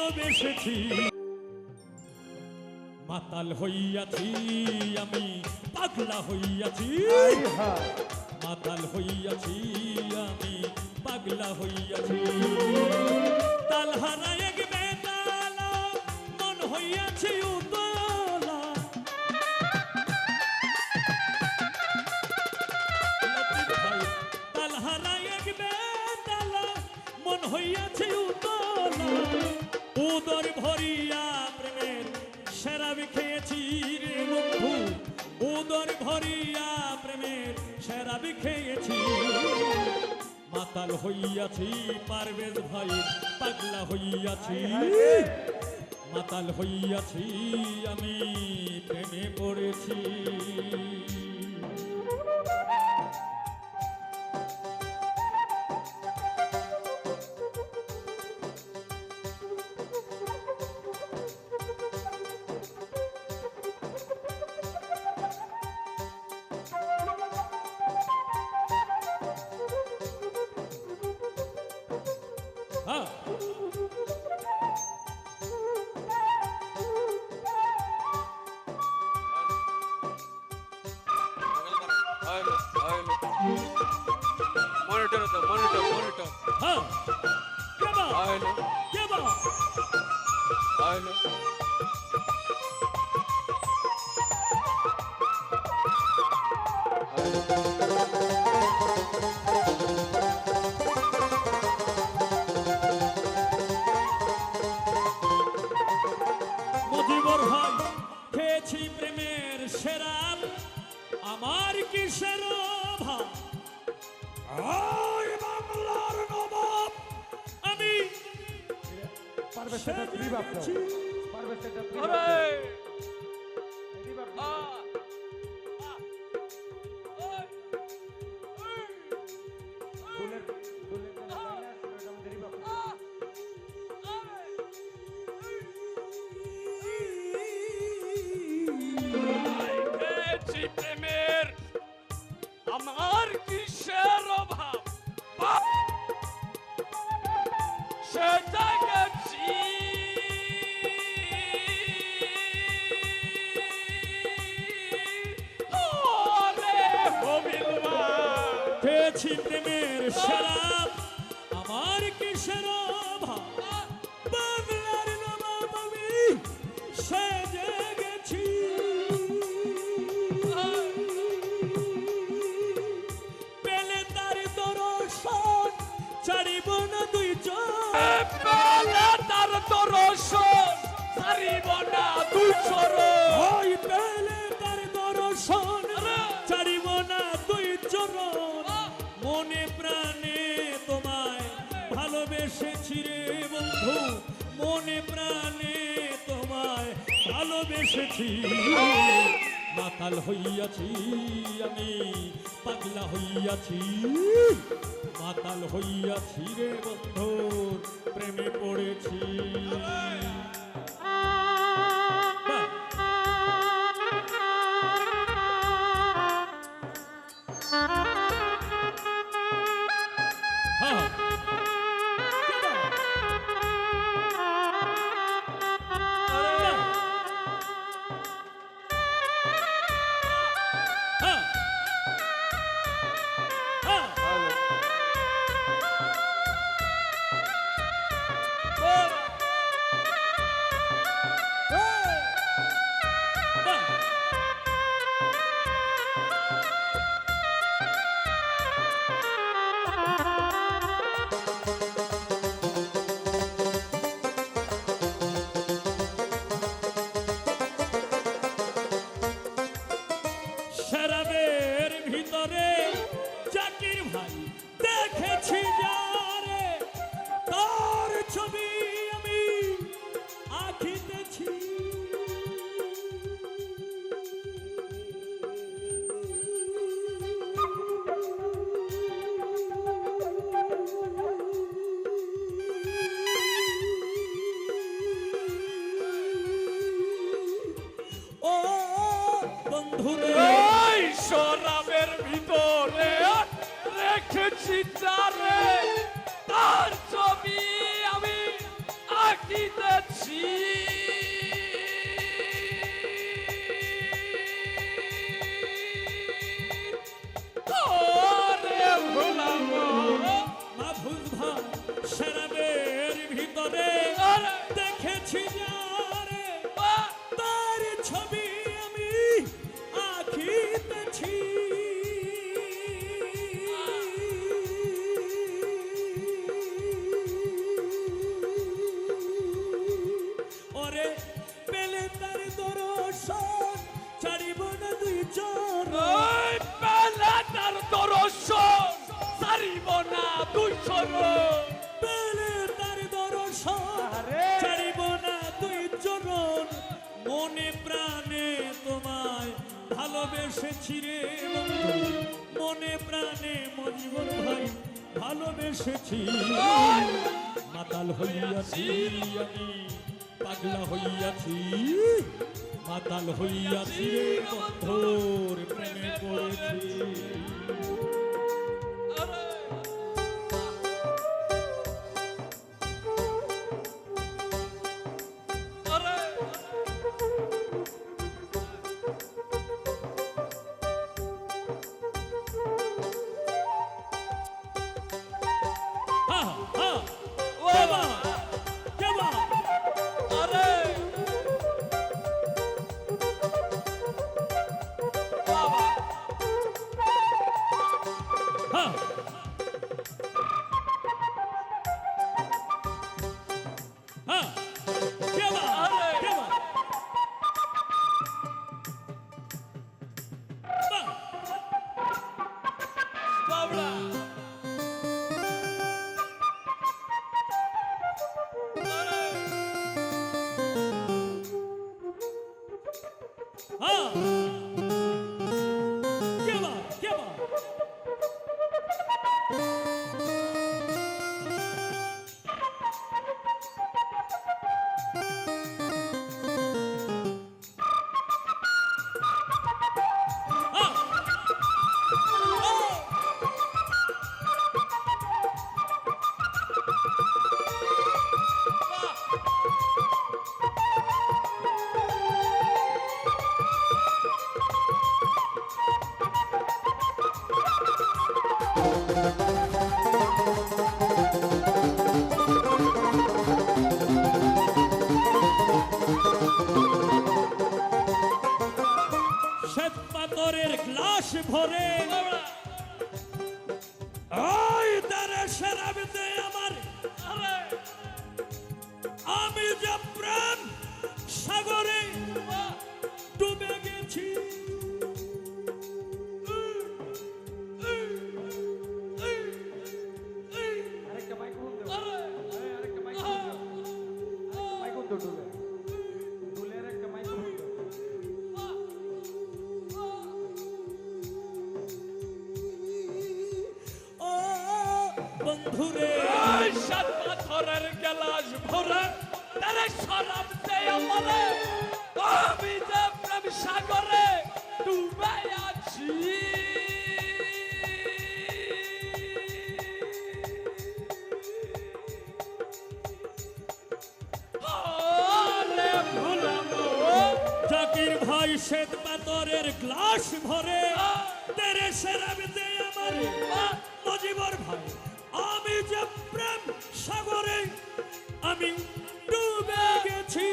ভালোবেসেছি। মাতাল হইয়াছি আমি, পাগলা হইয়াছি, মাতাল হইয়াছি আমি, পাগলা হইয়াছি। তালহারা এক বেতালা, মন হইয়াছি উতলা। তালহারা এক বেতালা, মন হইয়াছি উতলা। উদর ভরিয়া প্রেমের শরাব খেয়েছি রে বন্ধু, উদর ভরিয়া প্রেমের শরাব খেয়েছি। মাতাল হইয়াছি পারভেজ ভাই, পাগলা হইয়াছি, মাতাল হইয়াছি আমি, প্রেমে পড়েছি। মনিটর তো মনিটর মনিটর হ্যাঁ কে বা আইলো কে বা আইলো মজিবর ভাই খেয়েছি প্রেমের শরাব, আমার কিসের অভাব। ওই বাংলার নবাব আমি সেজেছি। আরে প্রেমের আমার কিসের অভাব, সেটা গেছি খেয়েছি প্রেমের শরাব, আমার কিসের অভাব। বাংলার নবাব আমি সেজে গেছি। পেলে তার দর্শন ছাড়িব না দুই চোখ, পেলে তার দর্শন ছাড়িব না দুই চরণ। ওই পেলে তার দর্শন ছাড়িব না দুই চরণ। মনে প্রাণে তোমায় ভালোবেসেছি রে বন্ধু, মনে প্রাণে তোমায় ভালোবেসেছি। মাতাল হইয়াছি আমি, পাগলা হইয়াছি, মাতাল হইয়াছি রে বন্ধু, প্রেমে পড়েছি। শরাবের ভিতরে জাকির ভাই দেখেছি যারে, তার ছবি আমি আঁকিতেছি। ও বন্ধুরে শরাবের ভিতরে রেখেছি যারে, তার ছবি আমি আঁকিতে থাকিতেছি তোরে ভুলাবো মাহফুজ ভাই শরাবের ভিতরে দেখেছি যারে তার ছবি আমি আঁকিতেছি ওরে পেলে তার দর্শন ছাড়িব না দুই চরণ ওই বেলাটার দর্শন সারিব না দুই চরণ পেলে তার দর্শন ছাড়িব না দুই চরণ মনে প্রাণে তোমায় ভালোবেসেছি রে বন্ধু মনে প্রাণে মজিবর ভাই ভালোবেসেছি মাতাল হইয়াছি আমি পাগলা হইয়াছি মাতাল হইয়াছি রে বন্ধুর প্রেমে পড়েছি হা হা কেবা কেবা আরে বাবা হা হা কেবা কেবা বা বাবলা হা কেবা কেবা হা ও শ্বেত পাথরের গ্লাস ভরে ওই তারে শরাবতে আমার আমি যে প্রেম সাগরে ডুবে গেছি আরেকটা মাইক বন্ধ আরেকটা মাইক মাইক বন্ধ ডুলে ডুলের একটা মাইক বন্ধ ও বন্ধুরে ওই সাত পাথরের গেলাস ভরে তারে শরাব দে আমারে আমি যে প্রেম সাগরে ডুবে আছি আরে ভুলাবো জাকির ভাই শ্বেত পাথরের গ্লাস ভরে তেরে শরাবতে আমার মজিবর ভাই আমি যে প্রেম সাগরে আমি ডুবে গেছি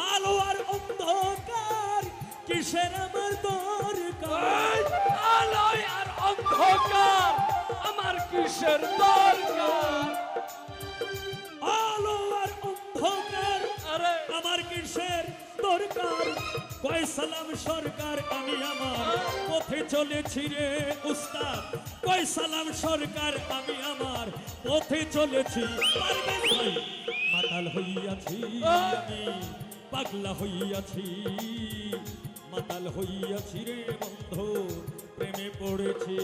আলো আর অন্ধকার কিসের আমার দরকার এই আলোয় আর অন্ধকার আমার কিসের দরকার আলো আর অন্ধকার আরে আমার কিসের দরকার কয় সালাম সরকার আমি আমার পথে চলেছি রে উস্তাদ কয় সালাম সরকার আমি আমার পথে চলেছি পারবেন ভাই মাতাল হইয়াছি আমি পাগলা হইয়াছি মাতাল হইয়াছি রে বন্ধু প্রেমে পড়েছি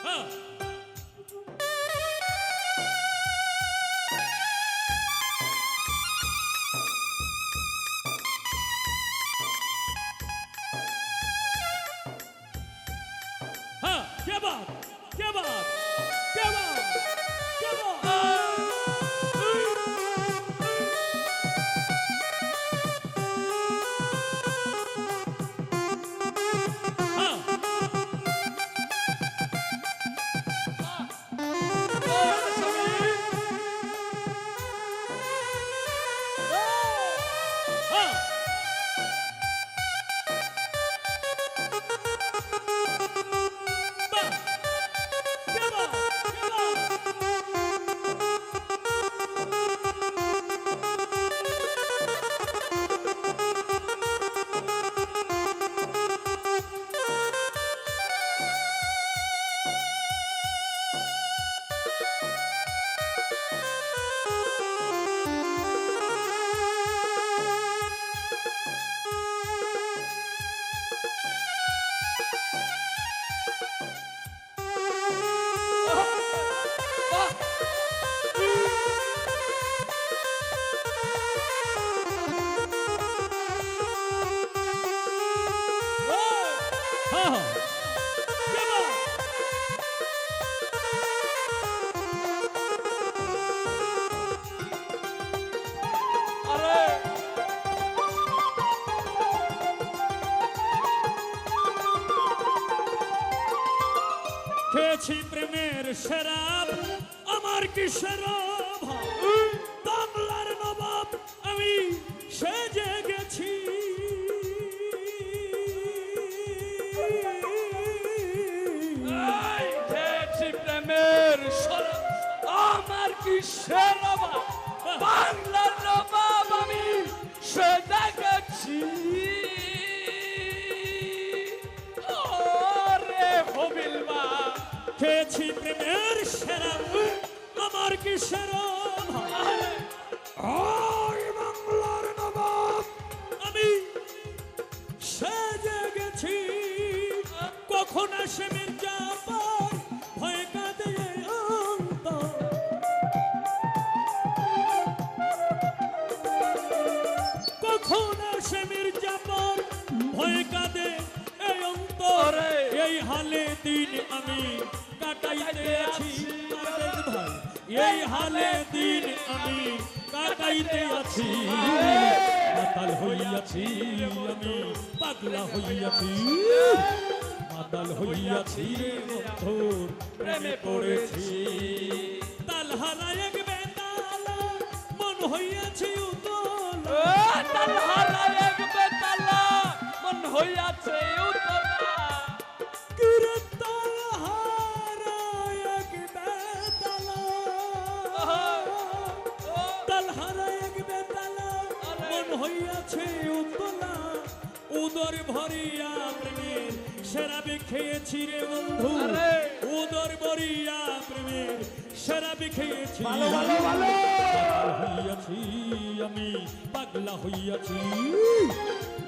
হ্যাঁ আহা কেবা আরে খেয়েছি প্রেমের শরাব আমার কি শরাব বাংলার নবাব আমি সেজে গেছি এই খেয়েছি প্রেমের শরাব আমার কিসের অভাব বাংলার নবাব আমি সেজে গেছি ওরে হবিলবা খেয়েছি প্রেমের শরাব আমার কি শরাব ওই বাংলার নবাব আমি সেজে গেছি কখন আসে মির্জাফর ভয় কাঁদে অন্তর কখন আসে মির্জাফর ভয় কাঁদে এই অন্তর এই হালে দিন আমি কাটাইতে আছি আরে ভাই এই হালে দিন আমি কাটাইতে আছি মাতাল হইয়াছি আমি পাগলা হইয়াছি মাতাল হইয়াছি রে বন্ধুর প্রেমে পড়েছি তাল হারায় এক বেতালা মন হইয়াছি উতল তালহারা এক বেতালা মন হইয়াছে উতলা কিরে তাল হারায় এক বেতালা তাল হারায় এক বেতালা মন হইয়াছে উতলা উদর ভরিয়া প্রেমের শরাবে খেয়েছি রে বন্ধু আরে! উদর ভরিয়া প্রেমের শরাবে খেয়েছি হইয়াছি আমি পাগলা হইয়াছি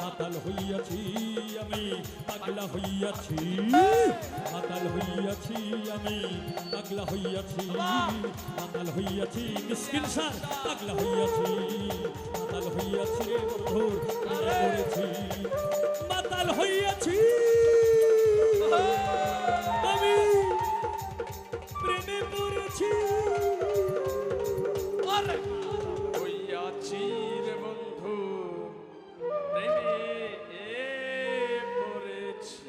মাতাল হইয়াছি আমি পাগলা হইয়াছি মাতাল হইয়াছি আমি পাগলা হইয়াছি মাতাল হইয়াছি মিসকিন সার পাগলা হইয়াছি মাতাল হইয়াছি রে বন্ধুর প্রেমে পড়েছি